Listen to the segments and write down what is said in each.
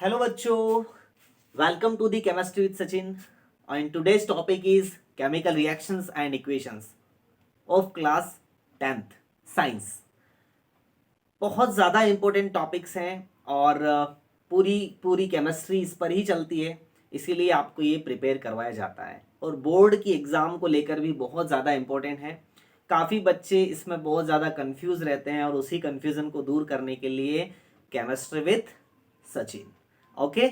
Hello bachcho, welcome to the Chemistry with Sachin. And today's topic is chemical reactions and equations of class 10th science. बहुत ज़्यादा important topics हैं और पूरी पूरी chemistry इस पर ही चलती है, इसीलिए आपको ये प्रिपेयर करवाया जाता है और बोर्ड की एग्ज़ाम को लेकर भी बहुत ज़्यादा इम्पोर्टेंट है। काफ़ी बच्चे इसमें बहुत ज़्यादा कंफ्यूज रहते हैं और उसी कंफ्यूजन को दूर करने के लिए केमिस्ट्री विथ सचिन। ओके,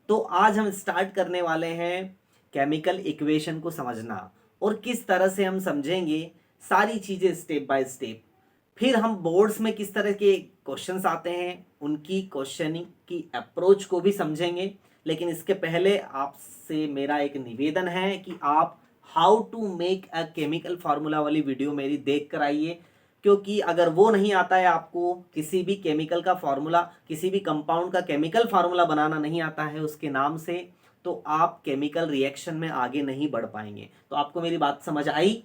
तो आज हम स्टार्ट करने वाले हैं केमिकल इक्वेशन को समझना और किस तरह से हम समझेंगे सारी चीज़ें स्टेप बाय स्टेप। फिर हम बोर्ड्स में किस तरह के क्वेश्चंस आते हैं उनकी क्वेश्चनिंग की अप्रोच को भी समझेंगे। लेकिन इसके पहले आपसे मेरा एक निवेदन है कि आप how to make a chemical formula वाली वीडियो मेरी देख कर आइए, क्योंकि अगर वो नहीं आता है आपको, किसी भी केमिकल का फार्मूला, किसी भी कंपाउंड का केमिकल फार्मूला बनाना नहीं आता है उसके नाम से, तो आप केमिकल रिएक्शन में आगे नहीं बढ़ पाएंगे। तो आपको मेरी बात समझ आई?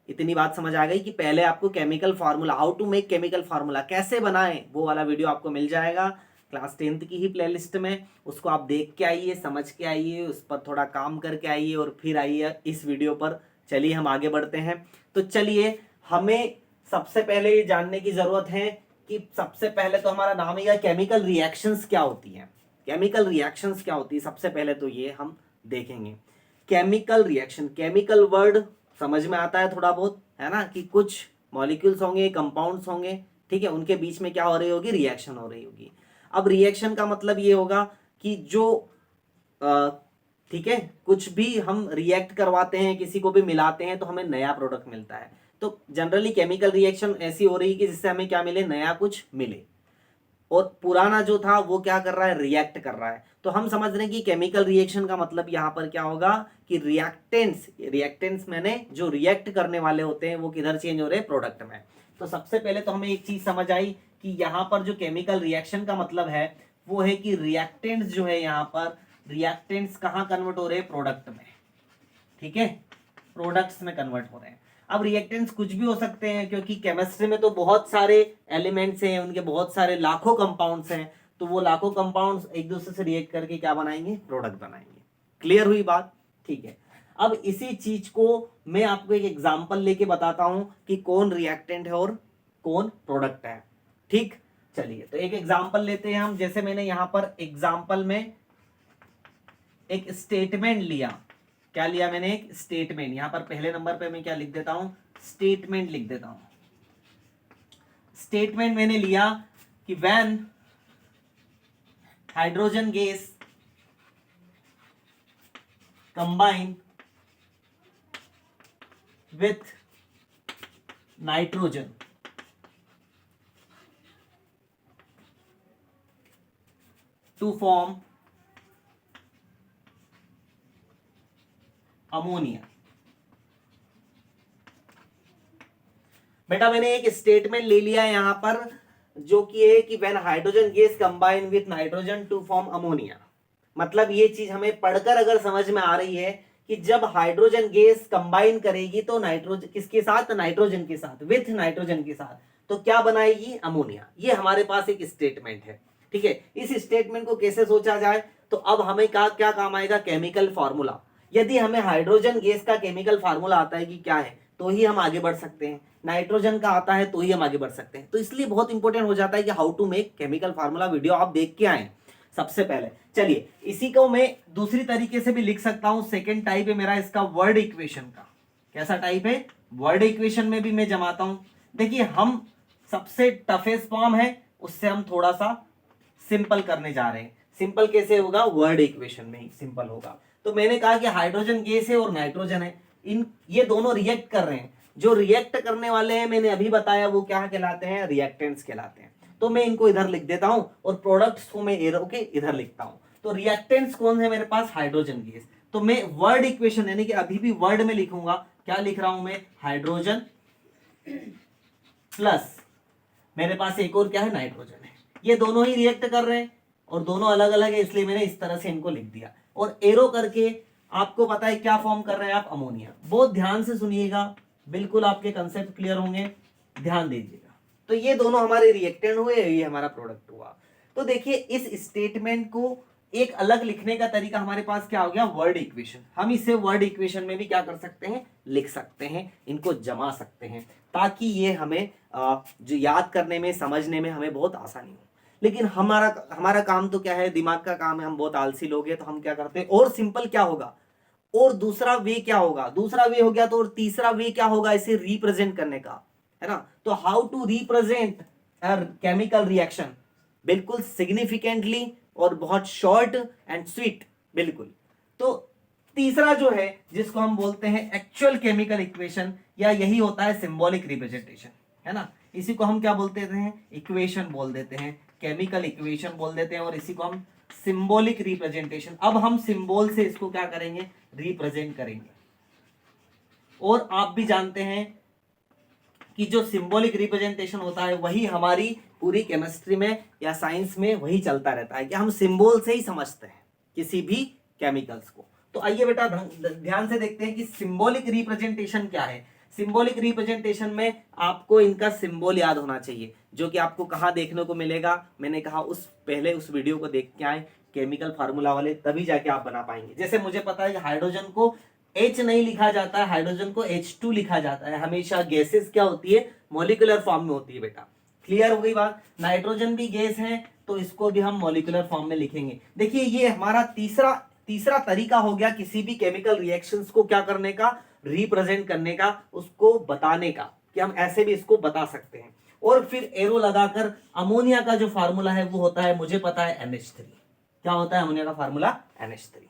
इतनी बात समझ आ गई कि पहले आपको chemical formula, how to make chemical formula कैसे बनाएं, वो वाला वीडियो आपको मिल जाएगा क्लास 10th की ही प्लेलिस्ट में। उसको आप देख के आइए, समझ के आइए, उस पर थोड़ा काम करके आइए और फिर आइए इस वीडियो पर। चलिए हम आगे बढ़ते हैं। तो चलिए, हमें सबसे पहले ये जानने की जरूरत है कि सबसे पहले तो हमारा नाम ही है केमिकल रिएक्शंस क्या होती हैं। केमिकल रिएक्शंस क्या होती है सबसे पहले तो ये हम देखेंगे। केमिकल रिएक्शन, केमिकल वर्ड समझ में आता है थोड़ा बहुत, है ना, कि कुछ मॉलिक्यूल्स होंगे, कंपाउंड्स होंगे, ठीक है, उनके बीच में क्या हो रही होगी, रिएक्शन हो रही होगी। अब रिएक्शन का मतलब ये होगा कि जो ठीक है, कुछ भी हम रिएक्ट करवाते हैं, किसी को भी मिलाते हैं तो हमें नया प्रोडक्ट मिलता है। तो जनरली केमिकल रिएक्शन ऐसी हो रही है कि जिससे हमें क्या मिले, नया कुछ मिले, और पुराना जो था वो क्या कर रहा है, रिएक्ट कर रहा है। तो हम समझ रहे हैं कि केमिकल रिएक्शन का मतलब यहां पर क्या होगा कि रिएक्टेंट्स, रिएक्टेंट्स मैंने जो रिएक्ट करने वाले होते हैं वो किधर चेंज हो रहे हैं, प्रोडक्ट में। तो सबसे पहले तो हमें एक चीज समझ आई कि यहां पर जो केमिकल रिएक्शन का मतलब है वो है कि रिएक्टेंट्स जो है, यहां पर रिएक्टेंट्स कहां कन्वर्ट हो रहे हैं, प्रोडक्ट में, ठीक है, प्रोडक्ट्स में कन्वर्ट हो रहे हैं। अब रिएक्टेंट्स कुछ भी हो सकते हैं, क्योंकि केमिस्ट्री में तो बहुत सारे एलिमेंट्स हैं, उनके बहुत सारे लाखों कंपाउंड्स हैं, तो वो लाखों कंपाउंड्स एक दूसरे से रिएक्ट करके क्या बनाएंगे, प्रोडक्ट बनाएंगे। क्लियर हुई बात? ठीक है। अब इसी चीज को मैं आपको एक एग्जांपल लेके बताता हूं कि कौन रिएक्टेंट है और कौन प्रोडक्ट है। ठीक, चलिए तो एक एग्जांपल लेते हैं हम। जैसे मैंने यहां पर एग्जांपल में एक स्टेटमेंट लिया। क्या लिया मैंने, एक स्टेटमेंट। यहां पर पहले नंबर पे मैं क्या लिख देता हूं, स्टेटमेंट लिख देता हूं। स्टेटमेंट मैंने लिया कि when hydrogen gas combine with nitrogen to form ammonia. बेटा मैंने एक स्टेटमेंट ले लिया है यहां पर, जो कि है कि when hydrogen gas combine with nitrogen to form ammonia. मतलब ये चीज हमें पढ़कर अगर समझ में आ रही है कि जब हाइड्रोजन गैस कंबाइन करेगी तो नाइट्रोजन किसके साथ, नाइट्रोजन के साथ, विथ नाइट्रोजन के साथ, तो क्या बनाएगी, अमोनिया। ये हमारे पास एक स्टेटमेंट है, ठीक है। इस स्टेटमेंट को कैसे सोचा जाए, तो अब हमें क्या काम आएगा, केमिकल फार्मूला। यदि हमें हाइड्रोजन गैस का केमिकल फार्मूला आता है कि क्या है, तो ही हम आगे बढ़ सकते हैं। नाइट्रोजन का आता है तो ही हम आगे बढ़ सकते हैं। तो इसलिए बहुत इंपॉर्टेंट हो जाता है कि how to make chemical formula video आप देख के आए सबसे पहले। चलिए, इसी को मैं दूसरी तरीके से भी लिख सकता हूं। सेकेंड टाइप है मेरा इसका वर्ड इक्वेशन का। कैसा टाइप है, वर्ड इक्वेशन में भी मैं जमाता हूं। देखिए, हम सबसे टफेस्ट फॉर्म है उससे हम थोड़ा सा सिंपल करने जा रहे हैं। सिंपल कैसे होगा, वर्ड इक्वेशन में ही सिंपल होगा। तो मैंने कहा कि हाइड्रोजन गैस है और नाइट्रोजन है, इन ये दोनों रिएक्ट कर रहे हैं। जो रिएक्ट करने वाले हैं मैंने अभी बताया वो क्या कहलाते हैं, रिएक्टेंट्स कहलाते हैं। तो मैं इनको इधर लिख देता हूं और प्रोडक्ट्स को मैं एरो के इधर लिखता हूं। तो रिएक्टेंट्स कौन है मेरे पास, हाइड्रोजन गैस। तो मैं वर्ड इक्वेशन यानी कि अभी भी वर्ड में लिखूंगा। क्या लिख रहा हूं मैं, हाइड्रोजन प्लस मेरे पास एक और क्या है, नाइट्रोजन है। ये दोनों ही रिएक्ट कर रहे हैं और दोनों अलग अलग है, इसलिए मैंने इस तरह से इनको लिख दिया। और एरो करके आपको पता है क्या फॉर्म कर रहे हैं आप, अमोनिया। बहुत ध्यान से सुनिएगा, बिल्कुल आपके कंसेप्ट क्लियर होंगे, ध्यान दीजिएगा। तो ये दोनों हमारे रिएक्टेंट हुए, ये हमारा प्रोडक्ट हुआ। तो देखिए, इस स्टेटमेंट को एक अलग लिखने का तरीका हमारे पास क्या हो गया, वर्ड इक्वेशन। हम इसे वर्ड इक्वेशन में भी क्या कर सकते हैं, लिख सकते हैं, इनको जमा सकते हैं, ताकि ये हमें जो याद करने में, समझने में हमें बहुत आसानी हो। लेकिन हमारा हमारा काम तो क्या है, दिमाग का काम है, हम बहुत आलसी लोग हैं, तो हम क्या करते हैं, और सिंपल क्या होगा, और दूसरा वे क्या होगा, दूसरा वे हो गया तो और तीसरा वे क्या होगा इसे रिप्रेजेंट करने का, है ना। तो how to represent chemical reaction, बिल्कुल सिग्निफिकेंटली और बहुत शॉर्ट एंड स्वीट, बिल्कुल। तो तीसरा जो है जिसको हम बोलते हैं एक्चुअल केमिकल इक्वेशन, या यही होता है सिंबॉलिक रिप्रेजेंटेशन, है ना। इसी को हम क्या बोलते हैं, इक्वेशन बोल देते हैं, केमिकल इक्वेशन बोल देते हैं, और इसी को हम सिंबॉलिक रिप्रेजेंटेशन। अब हम सिंबल से इसको क्या करेंगे, रिप्रेजेंट करेंगे। और आप भी जानते हैं कि जो सिंबॉलिक रिप्रेजेंटेशन होता है वही हमारी पूरी केमिस्ट्री में या साइंस में वही चलता रहता है कि हम सिंबल से ही समझते हैं किसी भी केमिकल्स को। तो आइए बेटा ध्यान से देखते हैं कि सिंबॉलिक रिप्रेजेंटेशन क्या है। सिंबॉलिक रिप्रेजेंटेशन में आपको इनका सिंबल याद होना चाहिए, जो कि आपको कहाँ देखने को मिलेगा, मैंने कहा उस पहले उस वीडियो को देख के आए केमिकल फार्मूला वाले, तभी जाके आप बना पाएंगे। जैसे मुझे पता है कि हाइड्रोजन को H नहीं लिखा जाता है, हाइड्रोजन को H2 लिखा जाता है। हमेशा गैसेस क्या होती है, मॉलिक्यूलर फॉर्म में होती है बेटा। क्लियर हो गई बात। नाइट्रोजन भी गैस है, तो इसको भी हम मॉलिक्यूलर फॉर्म में लिखेंगे। देखिए ये हमारा तीसरा तरीका हो गया किसी भी केमिकल रिएक्शंस को क्या करने का, रिप्रेजेंट करने का, उसको बताने का, कि हम ऐसे भी इसको बता सकते हैं। और फिर एरो लगाकर अमोनिया का जो फार्मूला है वो होता है, मुझे पता है, NH3। क्या होता है अमोनिया का फार्मूला, NH3।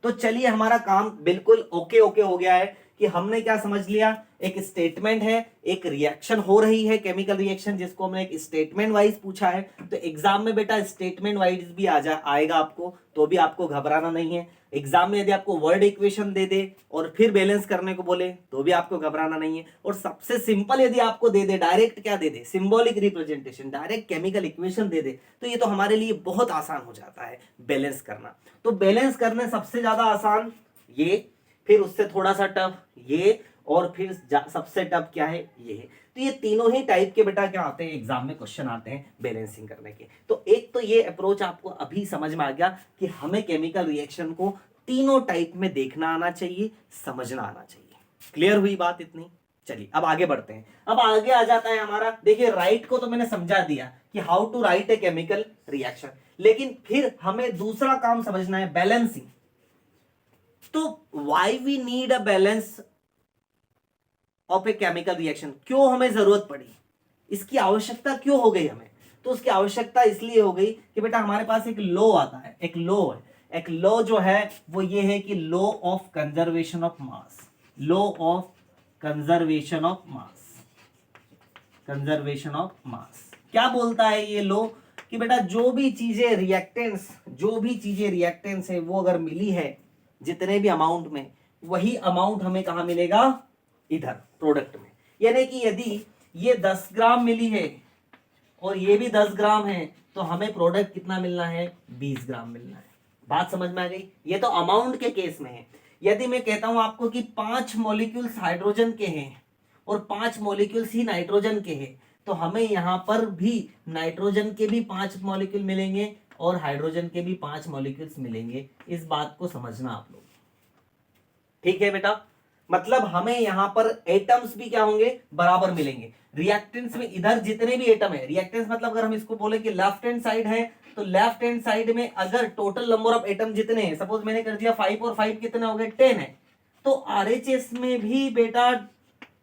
तो चलिए हमारा काम बिल्कुल ओके हो गया है कि हमने क्या समझ लिया, एक स्टेटमेंट है, एक रिएक्शन हो रही है, केमिकल रिएक्शन, जिसको हमने एक स्टेटमेंट वाइज पूछा है। तो एग्जाम में बेटा स्टेटमेंट वाइज भी आएगा आपको, तो भी आपको घबराना नहीं है। एग्जाम में यदि आपको वर्ड इक्वेशन दे दे और फिर बैलेंस करने को बोले, तो भी आपको घबराना नहीं है। और सबसे सिंपल यदि आपको दे दे, डायरेक्ट क्या दे दे, symbolic representation, direct chemical equation दे दे, तो ये तो हमारे लिए बहुत आसान हो जाता है बैलेंस करना। तो बैलेंस करने सबसे ज्यादा आसान ये, फिर उससे थोड़ा सा टफ ये, और फिर सबसे टफ क्या है, ये है। तो ये तीनों ही टाइप के बेटा क्या आते हैं, एग्जाम में क्वेश्चन आते हैं बैलेंसिंग करने के। तो एक तो ये अप्रोच आपको अभी समझ में आ गया कि हमें केमिकल रिएक्शन को तीनों टाइप में देखना आना चाहिए, समझना आना चाहिए। क्लियर हुई बात इतनी। चलिए अब आगे बढ़ते हैं। अब आगे आ जाता है हमारा, देखिए राइट को तो मैंने समझा दिया कि how to write a chemical reaction, लेकिन फिर हमें दूसरा काम समझना है, बैलेंसिंग। तो why we need a balance of a chemical reaction, क्यों हमें जरूरत पड़ी, इसकी आवश्यकता क्यों हो गई हमें। तो उसकी आवश्यकता इसलिए हो गई कि बेटा हमारे पास एक लॉ आता है, एक लॉ जो है वो ये है कि law of conservation of mass, law of conservation of mass, conservation of mass. क्या बोलता है ये लॉ कि बेटा जो भी चीजें रिएक्टेंट्स है वो अगर मिली है जितने भी अमाउंट में, वही अमाउंट हमें कहां मिलेगा, इधर प्रोडक्ट में। यानी कि यदि ये 10 ग्राम मिली है और ये भी 10 ग्राम है, तो हमें प्रोडक्ट कितना मिलना है, 20 ग्राम मिलना है। बात समझ में आ गई। ये तो अमाउंट के केस में है। यदि मैं कहता हूं आपको कि 5 मॉलिक्यूल्स हाइड्रोजन के हैं और 5 मॉलिक्यूल्स ही नाइट्रोजन के हैं, तो हमें यहां पर भी नाइट्रोजन के भी 5 मॉलिक्यूल मिलेंगे और हाइड्रोजन के भी 5 मॉलिक्यूल्स मिलेंगे। इस बात को समझना आप लोग, ठीक है बेटा। मतलब हमें यहां पर एटम्स भी क्या होंगे, बराबर मिलेंगे। रिएक्टेंट्स में इधर जितने भी एटम है, रिएक्टेंट्स मतलब अगर हम इसको बोले कि लेफ्ट हैंड साइड है, तो लेफ्ट हैंड साइड में अगर टोटल नंबर ऑफ एटम जितने हैं, सपोज मैंने कर दिया 5 और 5 कितने हो गए, 10 है, तो आरएचएस में भी बेटा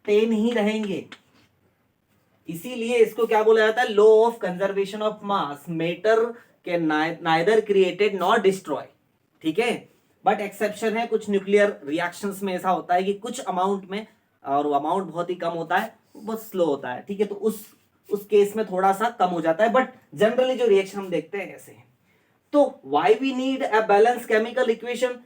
10 ही रहेंगे। इसीलिए इसको क्या बोला जाता है, law of conservation of mass, matter के नाइदर क्रिएटेड नॉट डिस्ट्रॉय, ठीक है। बट एक्सेप्शन है, कुछ न्यूक्लियर रिएक्शंस में ऐसा होता है कि कुछ अमाउंट में, और अमाउंट बहुत ही कम होता है, बहुत स्लो होता है, ठीक है। तो उस केस में थोड़ा सा कम हो जाता है, बट जनरली जो रिएक्शन हम देखते हैं ऐसे हैं। तो why we need a balance chemical equation,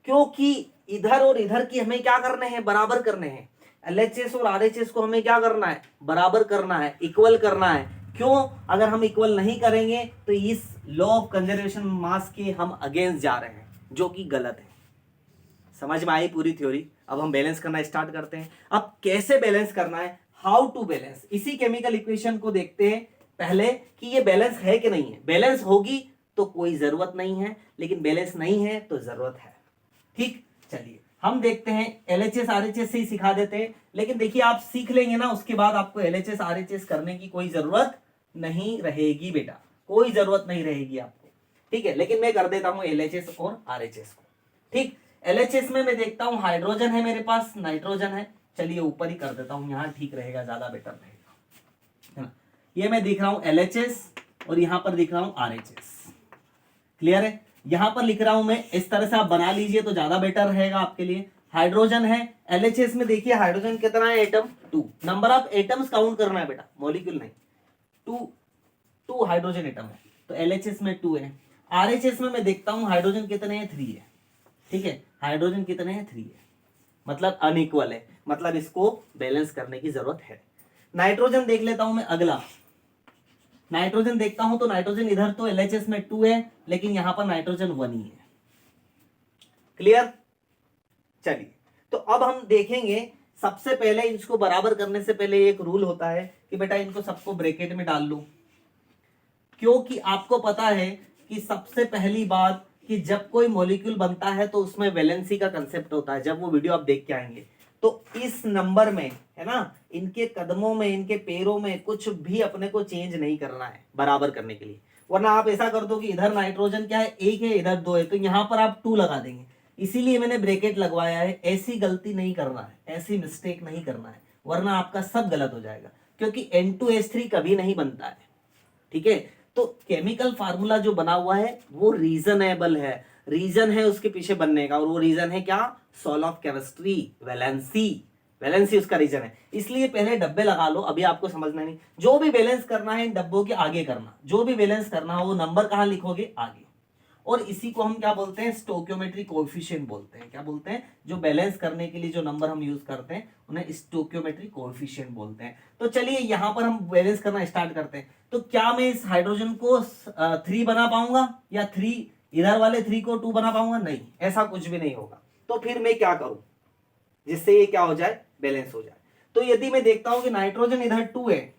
क्योंकि इधर और इधर की हमें क्या करने हैं, बराबर करने हैं। LHS और RHS को हमें क्या करना है, बराबर करना है, इक्वल करना है। क्यों, अगर हम इक्वल नहीं करेंगे तो इस लॉ ऑफ कंजर्वेशन मास के हम अगेंस्ट जा रहे हैं, जो कि गलत है। समझ में आई पूरी थ्योरी। अब हम बैलेंस करना स्टार्ट करते हैं। अब कैसे बैलेंस करना है, हाउ टू बैलेंस, इसी केमिकल इक्वेशन को देखते हैं पहले कि ये बैलेंस है कि नहीं है। बैलेंस होगी तो कोई जरूरत नहीं है, लेकिन बैलेंस नहीं है तो जरूरत है। ठीक, चलिए हम देखते हैं। LHS RHS से ही सिखा देते हैं, लेकिन देखिए आप सीख लेंगे ना, उसके बाद आपको LHS RHS करने की कोई जरूरत नहीं रहेगी बेटा, कोई जरूरत नहीं रहेगी आपको। ठीक है, लेकिन मैं कर देता हूं LHS और RHS को। ठीक, LHS में मैं देखता हूं हाइड्रोजन है मेरे पास, नाइट्रोजन है, चलिए ऊपर ही कर देता हूं, यहां ठीक रहेगा, ज्यादा बेटर रहेगा, है ना। ये मैं दिख रहा हूं LHS और यहां पर दिख रहा हूं RHS। क्लियर है, यहां पर लिख रहा हूं मैं, इस तरह से आप बना लीजिए तो ज्यादा बेटर रहेगा आपके लिए। हाइड्रोजन है LHS में, देखिए हाइड्रोजन कितना है, atom 2, number of atoms count करना है बेटा, मॉलिक्यूल नहीं। 2 हाइड्रोजन एटम है, तो LHS में 2 है। RHS में मैं देखता हूं हाइड्रोजन कितने हैं, 3 है। ठीक है, हाइड्रोजन कितने हैं, 3 है, मतलब अनइक्वल है, मतलब इसको बैलेंस करने की जरूरत है। नाइट्रोजन देख लेता हूं मैं अगला, नाइट्रोजन देखता हूं तो नाइट्रोजन इधर तो LHS में 2 है, लेकिन यहां पर नाइट्रोजन 1 ही है। क्लियर, चलिए तो अब हम देखेंगे, सबसे पहले इसको बराबर करने से पहले एक रूल होता है कि बेटा इनको सबको ब्रैकेट में डाल लो, क्योंकि आपको पता है कि सबसे पहली बात कि जब कोई मॉलिक्यूल बनता है तो उसमें वैलेंसी का कंसेप्ट होता है, जब वो वीडियो आप देख के आएंगे तो इस नंबर में, है ना, इनके कदमों में, इनके पैरों में कुछ भी अपने को चेंज नहीं करना है बराबर करने के लिए। वरना आप ऐसा कर दो कि इधर नाइट्रोजन क्या है, 1 है, इधर 2 है, तो यहां पर आप 2 लगा देंगे, इसीलिए मैंने ब्रैकेट लगवाया है। ऐसी गलती नहीं करना है, ऐसी मिस्टेक नहीं करना है, वरना आपका सब गलत हो जाएगा, क्योंकि N2H3 कभी नहीं बनता है। ठीक है, तो केमिकल फार्मूला जो बना हुआ है वो रीजनेबल है, रीजन है उसके पीछे बनने का, और वो रीजन है क्या, soul of chemistry, valency, valency उसका रीजन है। इसलिए पहले डब्बे लगा लो, अभी आपको समझना नहीं, जो भी बैलेंस करना है इन डब्बों के आगे करना, जो भी बैलेंस करना हो वो नंबर कहां लिखोगे, आगे। और इसी को हम क्या बोलते हैं, स्टोक्योमेट्री कोएफिशिएंट बोलते हैं। क्या बोलते हैं, जो बैलेंस करने के लिए जो नंबर हम यूज करते हैं उन्हें स्टोक्योमेट्री कोएफिशिएंट बोलते हैं। तो चलिए यहां पर हम बैलेंस करना स्टार्ट करते हैं। तो क्या मैं इस हाइड्रोजन को 3 बना पाऊंगा, या 3 इधर वाले 3 को 2 बना पाऊंगा, नहीं, ऐसा कुछ भी नहीं होगा। तो फिर मैं क्या करूं जिससे ये क्या हो जाए, बैलेंस हो जाए। तो यदि मैं देखता हूं कि नाइट्रोजन इधर 2 है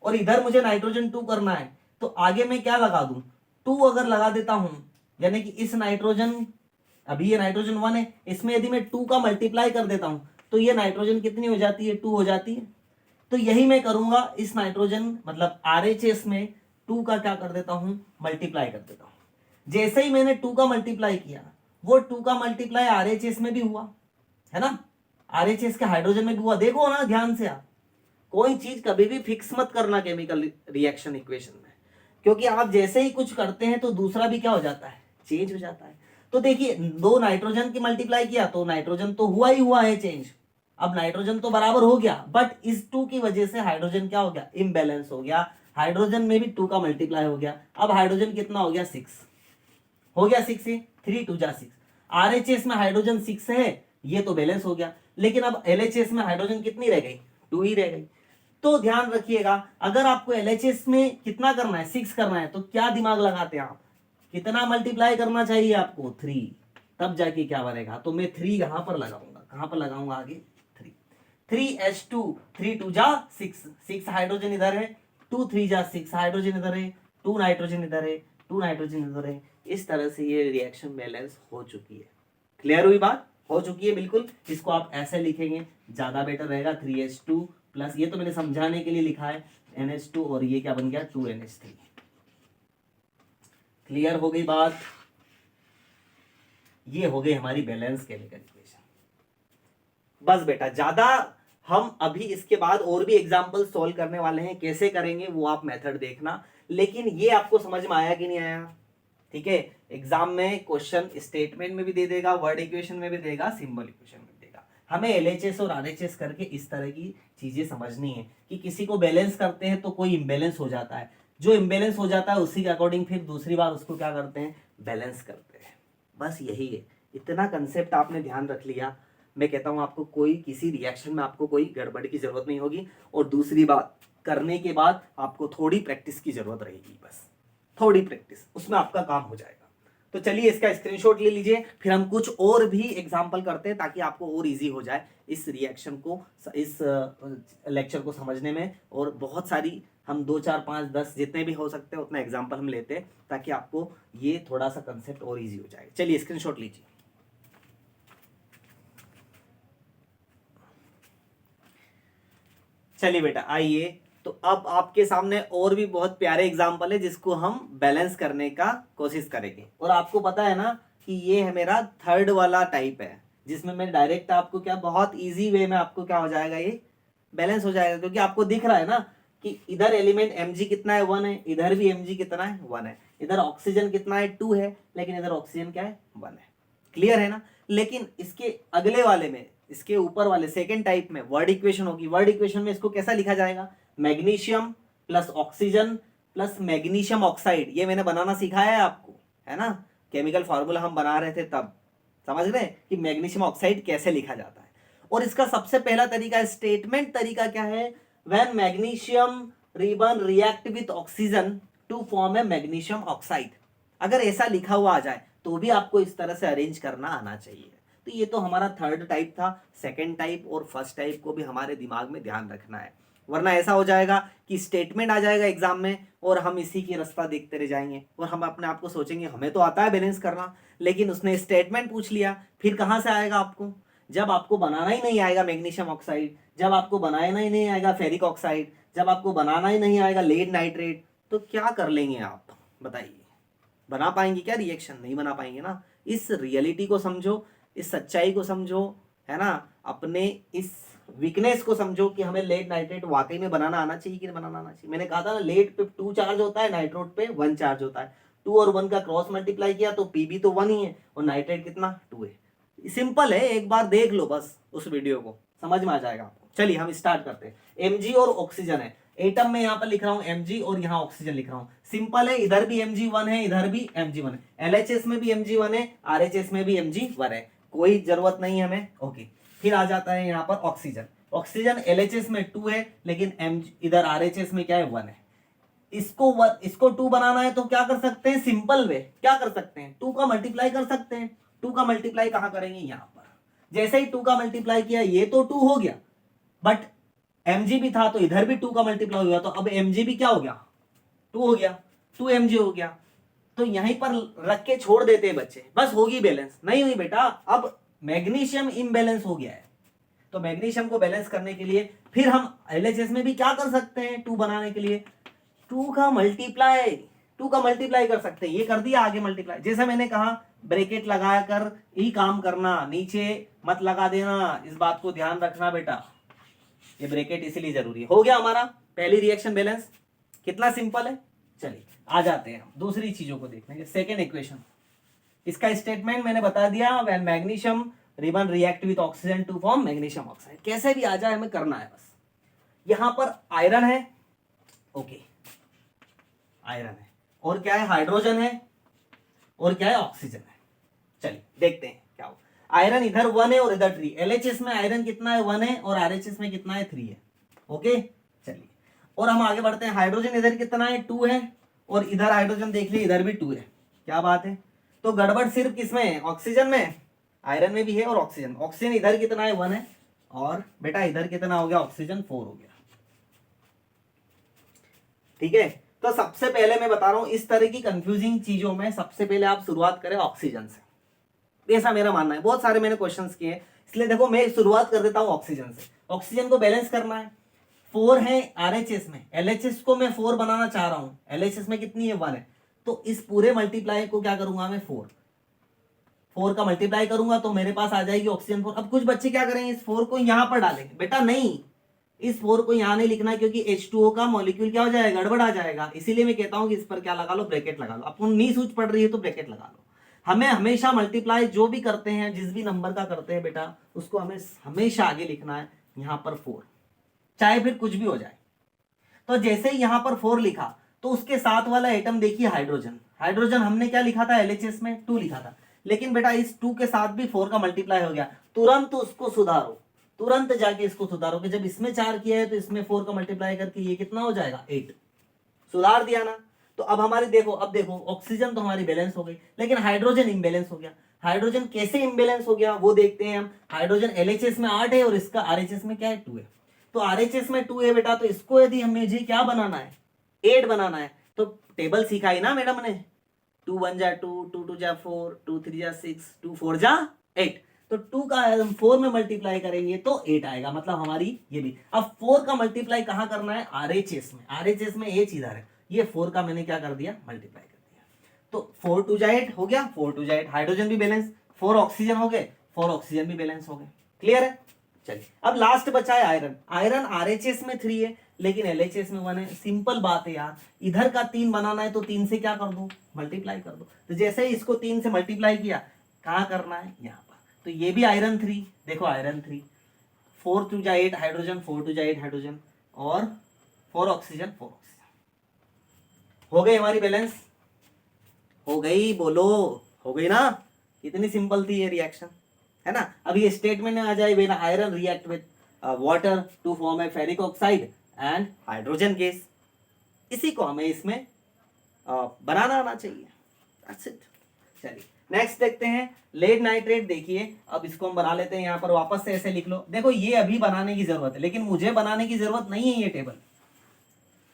और इधर मुझे नाइट्रोजन 2 करना है, तो आगे मैं क्या लगा दूं, 2 अगर लगा देता हूं, यानी कि इस नाइट्रोजन, अभी ये नाइट्रोजन 1 है, इसमें यदि मैं 2 का मल्टीप्लाई कर देता हूं तो ये नाइट्रोजन कितनी हो जाती है, 2 हो जाती है। तो यही मैं करूंगा इस नाइट्रोजन मतलब RHS में 2 का क्या कर देता हूं, मल्टीप्लाई कर देता हूं। जैसे ही मैंने 2 का मल्टीप्लाई किया, वो 2 का मल्टीप्लाई RHS में भी हुआ, है ना, RHS के हाइड्रोजन में भी हुआ। देखो ना ध्यान से आप, कोई चीज कभी भी फिक्स मत करना केमिकल रिएक्शन इक्वेशन में, क्योंकि आप जैसे ही कुछ करते हैं तो दूसरा भी क्या हो जाता है, चेंज हो जाता है। तो देखिए 2 नाइट्रोजन की मल्टीप्लाई किया तो नाइट्रोजन तो हुआ ही हुआ है चेंज, अब नाइट्रोजन तो बराबर हो गया, बट इस 2 की वजह से हाइड्रोजन क्या हो गया, इम्बैलेंस हो गया। हाइड्रोजन में भी 2 का मल्टीप्लाई हो गया, अब हाइड्रोजन कितना हो गया, 6 हो गया, 6 से 3 2 जा 6। RHS में हाइड्रोजन 6 है, ये तो बैलेंस हो गया, लेकिन अब LHS में हाइड्रोजन कितनी रह गई, 2 ही रह गई। तो ध्यान रखिएगा, अगर आपको LHS में कितना करना है, 6 करना है, तो क्या दिमाग लगाते हैं आप, कितना मल्टीप्लाई करना चाहिए आपको, 3, तब जाके क्या बनेगा। तो मैं 3 यहां पर लगाऊंगा, कहां पर लगाऊंगा, आगे 3, 3H2, 3 2 जा 6, 6 हाइड्रोजन इधर है, 2 3 जा 6 हाइड्रोजन इधर है, 2 नाइट्रोजन इधर है, 2 नाइट्रोजन इधर है। इस तरह से ये रिएक्शन बैलेंस हो चुकी है। क्लियर हुई बात, हो चुकी है बिल्कुल। इसको आप ऐसे लिखेंगे ज्यादा बेटर रहेगा, 3H2 प्लस, ये तो मैंने समझाने के लिए लिखा है, NH2, और ये क्या बन गया, 2NH3। क्लियर हो गई बात, ये हो गई हमारी बैलेंस केमिकल इक्वेशन। बस बेटा, ज्यादा हम अभी इसके बाद और भी एग्जांपल सॉल्व करने वाले हैं, कैसे करेंगे वो आप मेथड देखना, लेकिन ये आपको समझ में आया कि नहीं आया। ठीक है, एग्जाम में क्वेश्चन स्टेटमेंट में भी दे देगा, वर्ड इक्वेशन में भी देगा, सिंबल इक्वेशन में भी देगा। हमें LHS और RHS करके इस तरह की चीजें समझनी है कि किसी को बैलेंस करते हैं तो कोई इम्बेलेंस हो जाता है, जो इम्बेलेंस हो जाता है उसी के अकॉर्डिंग फिर दूसरी बार उसको क्या करते हैं, बैलेंस करते हैं। बस यही है, इतना कंसेप्ट आपने ध्यान रख लिया, मैं कहता हूं आपको कोई किसी रिएक्शन में आपको कोई गड़बड़ की जरूरत नहीं होगी। और दूसरी बात, करने के बाद आपको थोड़ी प्रैक्टिस की जरूरत रहेगी, बस थोड़ी प्रैक्टिस, उसमें आपका काम हो जाएगा। तो चलिए इसका स्क्रीनशॉट ले लीजिए, फिर हम कुछ और भी एग्जांपल करते हैं ताकि आपको और इजी हो जाए इस रिएक्शन को, इस लेक्चर को समझने में, और बहुत सारी हम 2 4 5 10 जितने भी हो सकते हैं उतना एग्जाम्पल हम लेते हैं ताकि आपको ये थोड़ा सा कंसेप्ट और इजी हो जाएगा। चलिए स्क्रीनशॉट लीजिए। चलिए बेटा आइए, तो अब आपके सामने और भी बहुत प्यारे एग्जाम्पल है जिसको हम बैलेंस करने का कोशिश करेंगे। और आपको पता है ना कि ये है मेरा थर्ड वाला टाइप है जिसमें मैं डायरेक्ट आपको क्या बहुत इजी वे में आपको क्या हो जाएगा, ये बैलेंस हो जाएगा। क्योंकि आपको दिख रहा है ना कि इधर एलिमेंट Mg कितना है 1 है, इधर भी Mg कितना है 1 है, इधर ऑक्सीजन कितना है 2 है, लेकिन इधर ऑक्सीजन क्या है 1 है। क्लियर है ना। लेकिन इसके अगले वाले में, इसके ऊपर वाले सेकेंड टाइप में वर्ड इक्वेशन होगी। वर्ड इक्वेशन में इसको कैसा लिखा जाएगा, magnesium plus oxygen plus magnesium oxide. ये मैंने बनाना सिखाया है आपको, है ना, केमिकल फार्मूला हम बना रहे थे तब। समझ रहे हैं कि मैग्नीशियम ऑक्साइड कैसे लिखा जाता है। और इसका सबसे पहला तरीका, स्टेटमेंट तरीका क्या है, when magnesium ribbon react with oxygen to form a magnesium oxide. अगर ऐसा लिखा हुआ आ जाए तो भी आपको इस तरह से अरेंज करना आना चाहिए। तो ये तो हमारा थर्ड टाइप था। सेकेंड टाइप और फर्स्ट टाइप को भी हमारे दिमाग में ध्यान रखना है, वरना ऐसा हो जाएगा कि स्टेटमेंट आ जाएगा एग्जाम में और हम इसी की रास्ता देखते रह जाएंगे और हम अपने आप को सोचेंगे हमें तो आता है बैलेंस करना, लेकिन उसने स्टेटमेंट पूछ लिया। फिर कहाँ से आएगा आपको, जब आपको बनाना ही नहीं आएगा मैग्नीशियम ऑक्साइड, जब आपको बनाना ही नहीं आएगा फेरिक ऑक्साइड, जब आपको बनाना ही नहीं आएगा लेड नाइट्रेट, तो क्या कर लेंगे आप बताइए। बना पाएंगे क्या रिएक्शन, नहीं बना पाएंगे ना। इस रियलिटी को समझो, इस सच्चाई को समझो, है ना, अपने इस वीकनेस को समझो कि हमें लेड नाइट्रेट वाकई में बनाना आना चाहिए कि नहीं बनाना आना चाहिए। मैंने कहा था ना, लेड पे 2 चार्ज होता है, नाइट्रोट पे 1 चार्ज होता है। 2 और 1 का क्रॉस मल्टीप्लाई किया तो पी भी तो 1 ही है और नाइट्रेट कितना 2 है। सिंपल है, एक बार देख लो बस, उस वीडियो को समझ में आ जाएगा आपको। चलिए हम स्टार्ट करते हैं। Mg और ऑक्सीजन है, एटम में यहाँ पर लिख रहा हूँ Mg और यहाँ ऑक्सीजन लिख रहा हूँ। सिंपल है, इधर भी Mg1 है, इधर भी Mg1 है, LHS में भी Mg1 है, RHS में भी Mg1 है, कोई जरूरत नहीं है हमें। ओके, फिर आ जाता है यहाँ पर ऑक्सीजन। ऑक्सीजन LHS में 2 है, लेकिन इधर RHS में क्या है 1 है। इसको 2 बनाना है तो क्या कर सकते हैं, सिंपल वे क्या कर सकते हैं, 2 का मल्टीप्लाई कर सकते हैं। 2 का मल्टीप्लाई कहाँ करेंगे, यहाँ पर। जैसे ही 2 का मल्टीप्लाई किया ये तो 2 हो गया, बट Mg भी था तो इधर भी 2 का मल्टीप्लाई हुआ, तो अब Mg भी क्या हो गया 2 हो गया, 2 Mg हो गया। तो यहीं पर रख के छोड़ देते हैं बच्चे, बस होगी बैलेंस। नहीं हुई बेटा, अब मैग्नीशियम इम्बैलेंस हो गया है। तो मैग्नीशियम को बैलेंस करने के लिए फिर हम LHS में भी क्या कर सकते हैं, 2 बनाने के लिए 2 का मल्टीप्लाई कर सकते हैं। ये कर दिया आगे मल्टीप्लाई, जैसा मैंने कहा ब्रैकेट लगा कर ही काम करना, नीचे मत लगा देना, इस बात को ध्यान रखना बेटा। ये ब्रैकेट इसीलिए जरूरी है। हो गया हमारा पहली रिएक्शन बैलेंस, कितना सिंपल है। चलिए आ जाते हैं दूसरी चीजों को देखने। सेकेंड इक्वेशन, इसका स्टेटमेंट मैंने बता दिया, when magnesium ribbon react with oxygen to form magnesium oxide. कैसे भी आ जाए हमें करना है बस। यहां पर आयरन है, ओके, आयरन है, और क्या है, हाइड्रोजन है, और क्या है, ऑक्सीजन है। चलिए देखते हैं क्या हो। आयरन इधर 1 है और इधर 3। LHS में आयरन कितना है 1 है और RHS में कितना है 3 है। ओके चलिए, और हम आगे बढ़ते हैं। हाइड्रोजन इधर कितना है 2 है, और इधर हाइड्रोजन देख लीजिए इधर भी 2 है। क्या बात है, तो गड़बड़ सिर्फ किसमें है, ऑक्सीजन में। आयरन में भी है और ऑक्सीजन इधर कितना है 1 है, और बेटा इधर कितना हो गया, ऑक्सीजन 4 हो गया। ठीक है, तो सबसे पहले मैं बता रहा हूं, इस तरह की कंफ्यूजिंग चीजों में सबसे पहले आप शुरुआत करें ऑक्सीजन से, ऐसा मेरा मानना है। बहुत सारे मैंने क्वेश्चंस किए, इसलिए देखो मैं शुरुआत कर देता हूं ऑक्सीजन से। ऑक्सीजन को बैलेंस करना है, 4 है RHS में, LHS को मैं 4 बनाना चाह रहा हूं, LHS में कितनी है 1 है, तो इस पूरे मल्टीप्लाई को क्या करूंगा मैं 4 का मल्टीप्लाई करूंगा तो मेरे पास आ जाएगी ऑक्सीजन 4। अब कुछ बच्चे क्या करेंगे, इस 4 को यहां पर डालेंगे। बेटा नहीं, इस 4 को यहां नहीं लिखना, क्योंकि H2O का मॉलिक्यूल क्या हो जाएगा, गड़बड़ आ जाएगा। इसीलिए मैं कहता हूं कि इस पर क्या लगा लो, ब्रैकेट लगा लो। आपको नहीं सूझ पड़ रही है तो ब्रैकेट लगा लो। हमें हमेशा मल्टीप्लाई जो भी करते हैं, जिस भी नंबर का करते हैं बेटा, उसको हमें हमेशा आगे लिखना है यहां पर 4, चाहे फिर कुछ भी हो जाए। तो जैसे ही यहां पर 4 लिखा तो उसके साथ वाला एटम देखिए हाइड्रोजन। हाइड्रोजन हमने क्या लिखा था, LHS में 2 लिखा था, लेकिन बेटा इस 2 के साथ भी 4 का मल्टीप्लाई हो गया। तुरंत उसको सुधारो, तुरंत जाके इसको सुधारो कि जब इसमें 4 किया है तो इसमें 4 का मल्टीप्लाई करके ये कितना हो जाएगा 8। सुधार दिया ना। तो अब हमारी देखो, अब देखो ऑक्सीजन तो हमारी बैलेंस हो गई, लेकिन हाइड्रोजन इम्बैलेंस हो गया। हाइड्रोजन कैसे इम्बैलेंस हो गया वो देखते हैं हम। हाइड्रोजन LHS में 8 है और इसका RHS में क्या है 2 है। तो RHS में 2 है बेटा, तो इसको यदि हमें जी क्या बनाना है, 8 बनाना है तो टेबल सिखाई ना मैडम ने, 2 1 जा 2, 2 2 जा 4, 2 3 जा 6, 2 4 जा 8, तो 2 का हम 4 में मल्टीप्लाई करेंगे तो 8 आएगा, मतलब हमारी ये भी। अब 4 का मल्टीप्लाई कहाँ करना है, RHS में, RHS में H इधर है, ये 4 का मैंने क्या कर दिया, मल्टीप्लाई कर दिया, तो 4 2 जा 8 हो गया, 4 2 जा 8, हाइड्रोजन भी बैलेंस, 4 ऑक्सीजन हो गए, 4 ऑक्सीजन भी बैलेंस हो गए, क्लियर है। चलिए अब लास्ट बचा है आयरन, आयरन RHS में 3 है लेकिन LHS में 1 है, सिंपल बात है यार, इधर का 3 बनाना है तो 3 से क्या कर दो, मल्टीप्लाई कर दो, तो जैसे ही इसको 3 से मल्टीप्लाई किया, कहाँ करना है, यहाँ पर, तो ये भी आयरन 3, देखो आयरन 3, 4 2 जा 8 हाइड्रोजन, 4 2 जा 8 हाइड्रोजन, और 4 ऑक्सीजन, 4 ऑक्सीजन, हो गई हमारी बैलेंस, हो गई, बोलो, हो गई ना, कितनी सिंपल थी ये रिएक्शन, है ना। अब ये स्टेटमेंट में आ जाए, when iron react with water to form a ferric oxide and hydrogen gas, इसी को हमें इसमें बनाना आना चाहिए, दैट्स इट। चलिए नेक्स्ट देखते हैं, लेड नाइट्रेट, देखिए अब इसको हम बना लेते हैं, यहाँ पर वापस से ऐसे लिख लो, देखो ये अभी बनाने की जरूरत है, लेकिन मुझे बनाने की जरूरत नहीं है ये टेबल,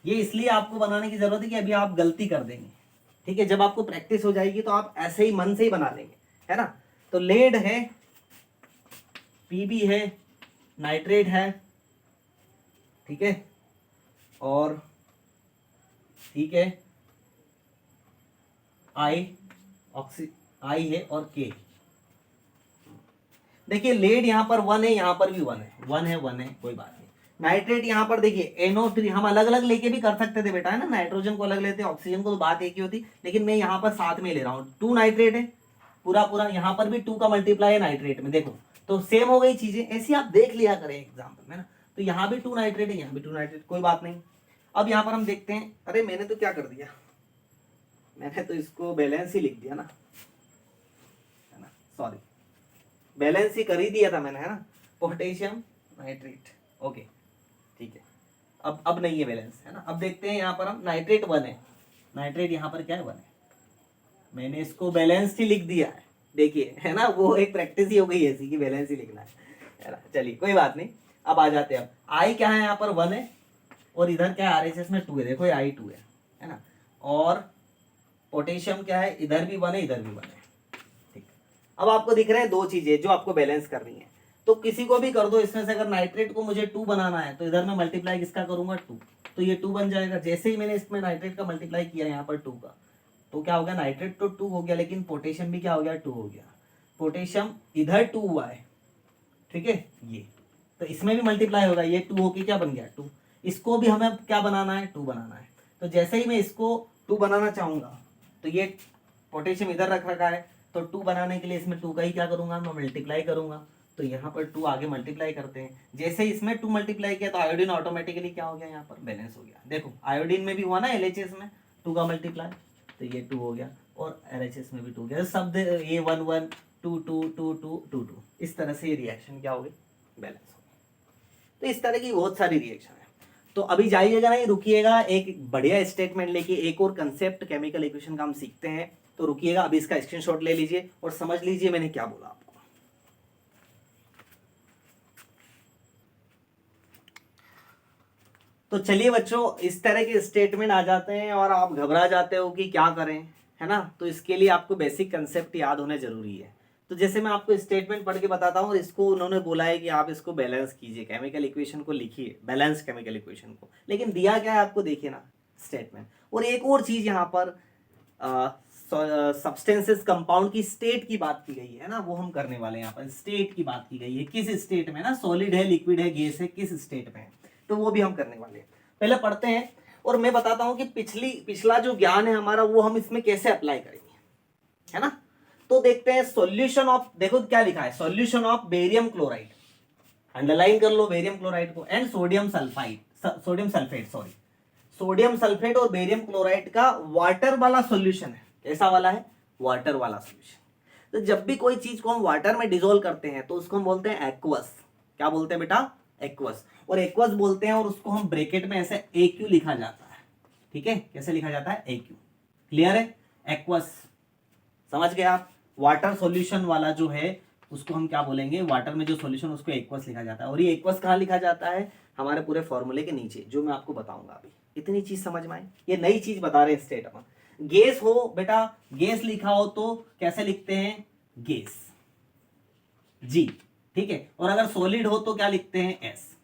ये इसलिए आपको बनाने की जरूरत है कि अभी आप गलती कर देंगे, ठीक है, जब आपको प्रैक्टिस हो जाएगी तो आप ऐसे ही मन से ही बना लेंगे, है ना। तो लेड है, पीबी है, नाइट्रेट है, ठीक है, और ठीक है आई है और के, देखिए लेड यहाँ पर 1 है, यहाँ पर भी 1 है, 1 है 1 है, कोई बात नहीं। नाइट्रेट यहाँ पर देखिए NO3, हम अलग अलग लेके भी कर सकते थे बेटा, है ना, नाइट्रोजन को अलग लेते, ऑक्सीजन को, तो बात एक ही होती, लेकिन मैं यहाँ पर साथ में ले रहा हूँ, 2 नाइट्रेट है, पूरा पूरा यहाँ पर भी 2 का मल्टीप्लाई है नाइट्रेट में, देखो तो सेम हो गई चीजें, ऐसी आप देख लिया करें एग्जाम्पल में ना, तो यहाँ भी 2 नाइट्रेट है, यहाँ भी 2 नाइट्रेट, कोई बात नहीं। अब यहाँ पर हम देखते हैं, अरे मैंने तो क्या कर दिया, मैंने तो इसको बैलेंस ही लिख दिया ना, है ना, सॉरी, बैलेंस ही कर ही दिया था मैंने, है ना, पोटेशियम नाइट्रेट, ओके ठीक है। अब नहीं है बैलेंस, है ना। अब देखते हैं यहाँ पर हम, नाइट्रेट 1 है, नाइट्रेट यहाँ पर क्या है, 1 है, मैंने इसको बैलेंस ही लिख दिया है, देखिए, है ना, वो एक प्रैक्टिस ही हो गई ऐसी कि बैलेंस ही लिखना है ना। चलिए कोई बात नहीं, अब आ जाते हैं, अब आई क्या है, यहाँ पर 1 है, और इधर क्या है, RHS में 2 है, देखो ये I2 है ना, और पोटेशियम क्या है, इधर भी 1 है, इधर भी 1 है, ठीक। अब आपको दिख रहे हैं 2 चीजें जो आपको बैलेंस करनी है, तो किसी को भी कर दो इसमें से, अगर नाइट्रेट को मुझे 2 बनाना है तो इधर मैं मल्टीप्लाई किसका करूंगा, 2, तो ये 2 बन जाएगा, जैसे ही मैंने इसमें नाइट्रेट का मल्टीप्लाई किया यहाँ पर 2 का, तो क्या हो गया, नाइट्रेट तो 2 हो गया, लेकिन पोटेशियम भी क्या हो गया, 2 हो गया, पोटेशियम इधर 2 हुआ है, ठीक है, ये तो इसमें भी मल्टीप्लाई होगा, ये 2 होके क्या बन गया, 2, इसको भी हमें क्या बनाना है, 2 बनाना है, तो जैसे ही मैं इसको 2 बनाना चाहूंगा, तो ये पोटेशियम इधर रख रखा है, तो 2 बनाने के लिए इसमें 2 का ही क्या करूंगा, मैं मल्टीप्लाई करूंगा, तो यहाँ पर 2 आगे मल्टीप्लाई करते हैं, जैसे इसमें 2 मल्टीप्लाई किया तो आयोडीन ऑटोमेटिकली क्या हो गया, यहाँ पर बैलेंस हो गया, देखो आयोडीन में भी हुआ ना LHS में 2 का मल्टीप्लाई, तो ये 2 हो गया, और LHS में भी 2 हो गया, सब ये 1 1 2 2 2 2 2 2, इस तरह से ये रिएक्शन क्या हो गई, बैलेंस हो गई। तो इस तरह की बहुत सारी रिएक्शन है, तो अभी जाइएगा नहीं, रुकिएगा, एक बढ़िया स्टेटमेंट लेके एक और कंसेप्ट केमिकल इक्वेशन का हम सीखते हैं, तो रुकिएगा, अभी इसका स्क्रीनशॉट ले लीजिए और समझ लीजिए मैंने क्या बोला आपको। तो चलिए बच्चों, इस तरह के स्टेटमेंट आ जाते हैं और आप घबरा जाते हो कि क्या करें, है ना, तो इसके लिए आपको बेसिक कंसेप्ट याद होने जरूरी है। तो जैसे मैं आपको स्टेटमेंट पढ़ के बताता हूँ, और इसको उन्होंने बोला है कि आप इसको बैलेंस कीजिए, केमिकल इक्वेशन को लिखिए, बैलेंस केमिकल इक्वेशन को, लेकिन दिया क्या है आपको, देखिए ना स्टेटमेंट। और एक और चीज यहाँ पर सब्सटेंसेस कंपाउंड की स्टेट की बात की गई है ना, वो हम करने वाले हैं, यहाँ पर स्टेट की बात की गई है, किस स्टेट में ना, सॉलिड है, लिक्विड है, गैस है, किस स्टेट में है, तो वो भी हम करने वाले हैं। पहले पढ़ते हैं और मैं बताता हूं कि पिछला जो ज्ञान है हमारा वो हम इसमें कैसे अप्लाई करेंगे, है ना। तो देखते हैं सॉल्यूशन ऑफ, देखो क्या लिखा है, solution of barium chloride, underline कर लो बेरियम क्लोराइड को, and sodium sulphate sorry, sodium sulphate और बेरियम क्लोराइड का वाटर वाला सॉल्यूशन है, कैसा वाला है, वाटर वाला सॉल्यूशन। तो जब भी कोई चीज को हम वाटर में डिसोल्व करते हैं तो उसको हम बोलते हैं एक्वस, क्या बोलते हैं बेटा, एक्वस, और एक्वस बोलते हैं, और उसको हम ब्रैकेट में ऐसे AQ लिखा जाता है, ठीक है, कैसे लिखा जाता है, AQ, क्लियर है, एक्वस, समझ गए आप। वाटर सॉल्यूशन वाला जो है उसको हम क्या बोलेंगे, वाटर में जो सॉल्यूशन उसको एक्वस लिखा जाता है, और ये एक्वस कहाँ लिखा जाता है, हमारे पूरे फॉर्मूले के नीचे, जो मैं आपको बताऊंगा अभी। इतनी चीज समझ में आई? ये नई चीज बता रहे हैं स्टेट अपन। गैस हो बेटा, गैस लिखा हो तो कैसे लिखते हैं? गैस, जी, ठीक है। और अगर सॉलिड हो तो क्या लिखते हैं? एस।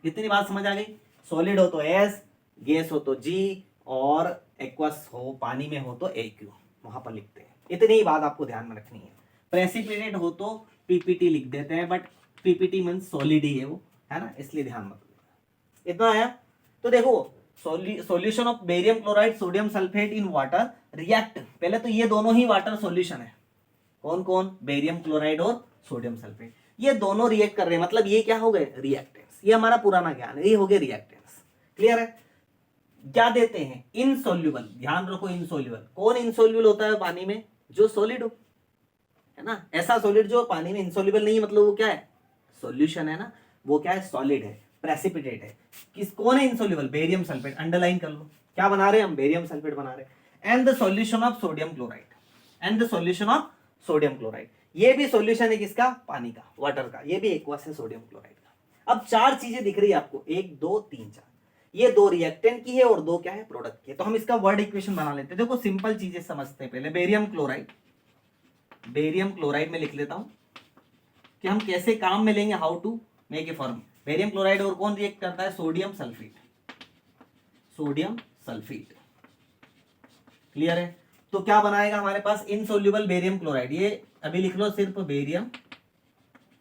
इतनी बात समझ आ गई? सॉलिड हो तो एस, गैस हो तो जी, और एक्वस हो, पानी में हो तो AQ, वहां पर लिखते हैं। इतनी ही बात आपको ध्यान में रखनी है। प्रेसिपिटेट हो तो PPT लिख देते हैं, बट PPT मीन सॉलिड ही है वो, है ना, इसलिए ध्यान मत देना। इतना आया? तो देखो, solution of barium chloride sodium sulphate in water react. पहले तो ये दोनों ही वाटर सॉल्यूशन है। कौन कौन? बेरियम क्लोराइड और सोडियम सल्फेट, ये दोनों रिएक्ट कर रहे हैं। मतलब ये क्या हो गए? रिएक्टेंट्स। ये हमारा पुराना ज्ञान है, ये हो गए रिएक्टेंट्स। क्लियर है? क्या देते हैं? इनसोल्यूबल। ध्यान रखो, इनसोल्यूबल। कौन इनसोल्यूबल होता है पानी में? जो सॉलिड हो, है ना। ऐसा सॉलिड जो पानी में इनसोल्यूबल नहीं है, मतलब वो क्या है? सॉल्यूशन है ना, वो क्या है? सॉलिड है, प्रेसिपिटेट है। कौन है इनसोल्यूबल? Barium sulphate. अंडरलाइन कर लो, क्या बना रहे हैं हम? बेरियम सल्फेट बना रहे हैं। And the solution of sodium chloride, and the solution of sodium chloride. ये भी सॉल्यूशन है किसका? पानी का, वाटर का। ये भी एक्वस है सोडियम क्लोराइड का। अब चार चीजें दिख रही है आपको, 1 2 3 4। ये 2 रिएक्टेंट की है और 2 क्या है? प्रोडक्ट की है। तो हम इसका वर्ड इक्वेशन बना लेते हैं। देखो सिंपल चीजें समझते हैं पहले। बेरियम क्लोराइड, बेरियम क्लोराइड में लिख लेता हूं कि हम कैसे काम में लेंगे, how to make a form. Barium chloride और कौन रिएक्ट करता है? Sodium sulphate, sodium sulphate. Clear है? तो क्या बनाएगा हमारे पास? Insoluble barium chloride. ये अभी लिख लो सिर्फ barium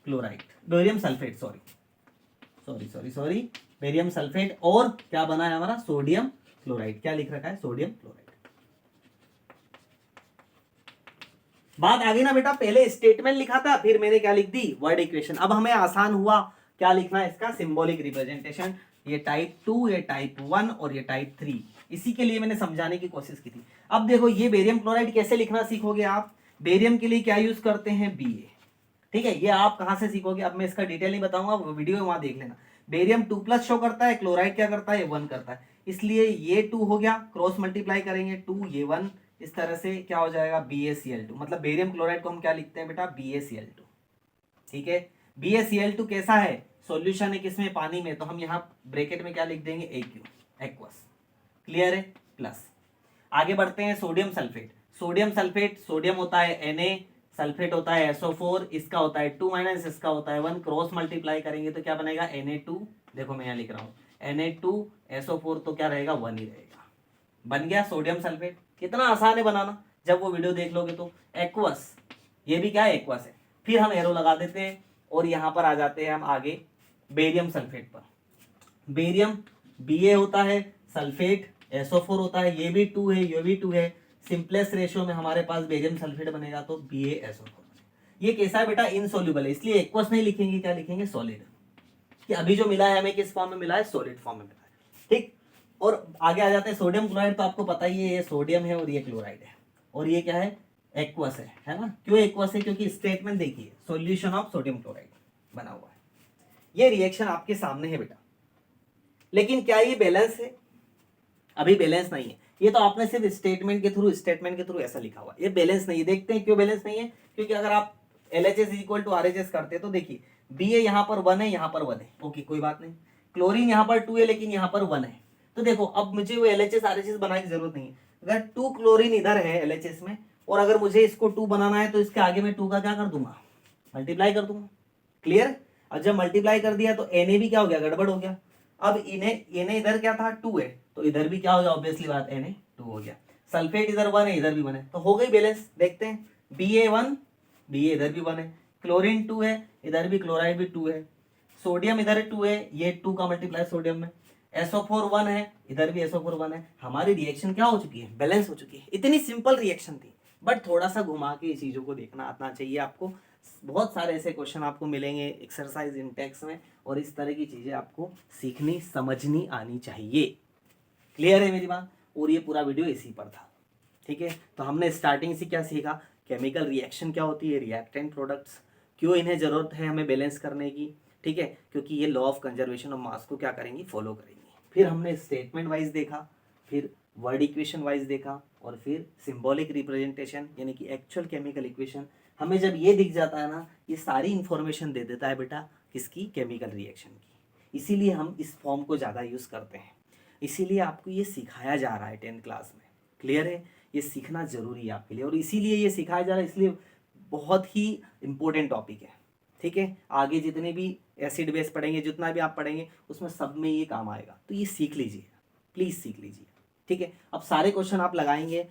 chloride, barium sulphate, sorry, barium sulphate. और क्या बना है हमारा? Sodium chloride. क्या लिख रखा है? Sodium chloride. बात आ गई ना बेटा? पहले स्टेटमेंट लिखा था, फिर मैंने क्या लिख दी? Word equation. अब हमें आसान हुआ क्या लिखना है इसका? Symbolic representation. ये टाइप 2, ये टाइप 1 और ये टाइप 3। इसी के लिए मैंने समझाने की कोशिश की थी। अब देखो, ये बेरियम क्लोराइड कैसे लिखना सीखोगे आप? बेरियम के लिए क्या यूज करते हैं? Ba। ठीक है, ये आप कहां से सीखोगे? अब मैं इसका डिटेल नहीं बताऊंगा, वो वीडियो वहां देख लेना। बेरियम 2+ शो करता है, क्लोराइड क्या करता है? 1 करता है। इसलिए ये 2 हो गया, क्रॉस मल्टीप्लाई करेंगे 2, ये 1, इस तरह से क्या हो जाएगा? BaCl2। मतलब बेरियम क्लोराइड को हम क्या लिखते हैं बेटा? BaCl2। ठीक है, BaCl2 कैसा है? सॉल्यूशन है किसमें? पानी में। तो हम यहाँ ब्रैकेट में क्या लिख देंगे? AQ, aqueous. क्लियर है? प्लस। आगे बढ़ते हैं, sodium sulphate. Sodium sulphate, sodium होता है Na, सल्फेट होता है SO4, इसका होता है 2-, इसका होता है 1। क्रॉस मल्टीप्लाई करेंगे तो क्या बनेगा? Na2। देखो मैं यहाँ लिख रहा हूँ Na2 SO4, तो क्या रहेगा? 1 ही रहेगा। बन गया सोडियम सल्फेट। कितना आसान है बनाना, जब वो वीडियो देख लोगे तो। एक्वस, ये भी क्या है? एक्वस है। फिर हम एरो लगा देते हैं और यहां पर आ जाते हैं हम आगे बेरियम सल्फेट पर। बेरियम Ba होता है, सल्फेट SO4 होता है, ये भी 2 है, ये भी 2 है। सिंपलेस्ट रेशियो में हमारे पास बेरियम सल्फेट बनेगा तो BaSO4। ये कैसा है बेटा? इनसोल्यूबल है, इसलिए एक्वस नहीं लिखेंगे, क्या लिखेंगे? सॉलिड। कि अभी जो मिला है हमें किस फॉर्म में मिला है? सॉलिड फॉर्म में मिला है। ठीक। और आगे आ जाते हैं सोडियम क्लोराइड। तो आपको पता ही है, ये सोडियम है और ये क्लोराइड है, और ये क्या है? एक्वस है ना। क्यों एक्वस है? क्योंकि स्टेटमेंट देखिए, सॉल्यूशन ऑफ सोडियम क्लोराइड बना हुआ है। ये रिएक्शन आपके सामने है बेटा, लेकिन क्या ये बैलेंस है? अभी बैलेंस नहीं है। ये तो आपने सिर्फ स्टेटमेंट के थ्रू ऐसा लिखा हुआ है, ये बैलेंस नहीं है। देखते हैं क्यों बैलेंस नहीं है। क्योंकि अगर आप LHS इक्वल टू RHS करते तो देखिए, Ba यहाँ पर 1 है, यहाँ पर 1 है, ओके कोई बात नहीं। क्लोरीन यहाँ पर 2 है, लेकिन यहाँ पर 1 है। तो देखो, अब मुझे वो LHS RHS बनाने की जरूरत नहीं है। अगर 2 क्लोरीन इधर है LHS में, और अगर मुझे इसको 2 बनाना है, तो इसके आगे में 2 का क्या कर दूंगा? मल्टीप्लाई कर दूंगा। क्लियर? अब जब मल्टीप्लाई कर दिया तो Na भी क्या हो गया? गड़बड़ हो गया। अब इन्हें इधर क्या था? 2 है, तो इधर भी क्या हो गया? ऑब्वियसली बात, Na2 हो गया। सल्फेट इधर 1 है, इधर भी 1 है, तो हो गई बैलेंस। देखते हैं, Ba1, Ba इधर भी 1 है, क्लोरीन 2 है, इधर भी क्लोराइड भी 2 है, सोडियम इधर 2 है, ये 2 का मल्टीप्लाई सोडियम में, SO4 1 है, इधर भी SO4 1 है। हमारी रिएक्शन क्या हो चुकी है? बैलेंस हो चुकी है। इतनी सिंपल रिएक्शन थी, बट थोड़ा सा घुमा के इस चीजों को देखना आना चाहिए आपको। बहुत सारे ऐसे क्वेश्चन आपको मिलेंगे एक्सरसाइज इन टेक्स्ट में, और इस तरह की चीजें आपको सीखनी समझनी आनी चाहिए। क्लियर है मेरी बात? और ये पूरा वीडियो इसी पर था। ठीक है, तो हमने स्टार्टिंग से क्या सीखा? केमिकल रिएक्शन क्या होती है, रिएक्टेंट प्रोडक्ट्स, क्यों इन्हें जरूरत है हमें बैलेंस करने की। ठीक है, क्योंकि ये law of conservation of mass को क्या करेंगी? फॉलो करेंगी। फिर हमने स्टेटमेंट वाइज देखा, फिर वर्ड इक्वेशन वाइज देखा, और फिर सिंबॉलिक रिप्रेजेंटेशन यानी कि एक्चुअल केमिकल इक्वेशन। हमें जब ये दिख जाता है ना, ये सारी इंफॉर्मेशन दे देता है बेटा किसकी? केमिकल रिएक्शन की। इसीलिए हम इस फॉर्म को ज़्यादा यूज़ करते हैं, इसीलिए आपको ये सिखाया जा रहा है 10th क्लास में। क्लियर है? ये सीखना ज़रूरी है आपके लिए, और इसीलिए ये सिखाया जा रहा है, इसलिए बहुत ही इम्पोर्टेंट टॉपिक है। ठीक है, आगे जितने भी एसिड बेस पढ़ेंगे, जितना भी आप पढ़ेंगे, उसमें सब में ये काम आएगा। तो ये सीख लीजिए, प्लीज़ सीख लीजिए। ठीक है, अब सारे क्वेश्चन आप लगाएंगे,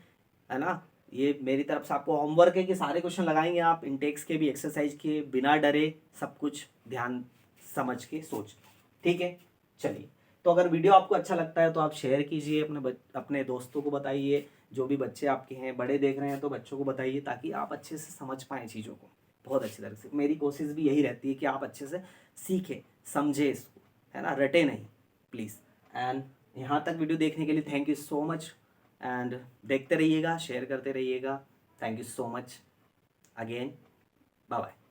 है ना? ये मेरी तरफ से आपको होमवर्क है कि सारे क्वेश्चन लगाएंगे आप, इंटेक्स के भी, एक्सरसाइज के, बिना डरे, सब कुछ ध्यान समझ के सोच के। ठीक है, चलिए। तो अगर वीडियो आपको अच्छा लगता है तो आप शेयर कीजिए, अपने दोस्तों को बताइए, जो भी बच्चे आपके हैं, बड़े देख रहे हैं तो बच्चों को बताइए, ताकि आप अच्छे से समझ पाएँ चीज़ों को बहुत अच्छी तरह से। मेरी कोशिश भी यही रहती है कि आप अच्छे से सीखें, समझें इसको, है ना, रटे नहीं, प्लीज़। एंड यहाँ तक वीडियो देखने के लिए thank you so much, and देखते रहिएगा, शेयर करते रहिएगा। Thank you so much again, bye bye.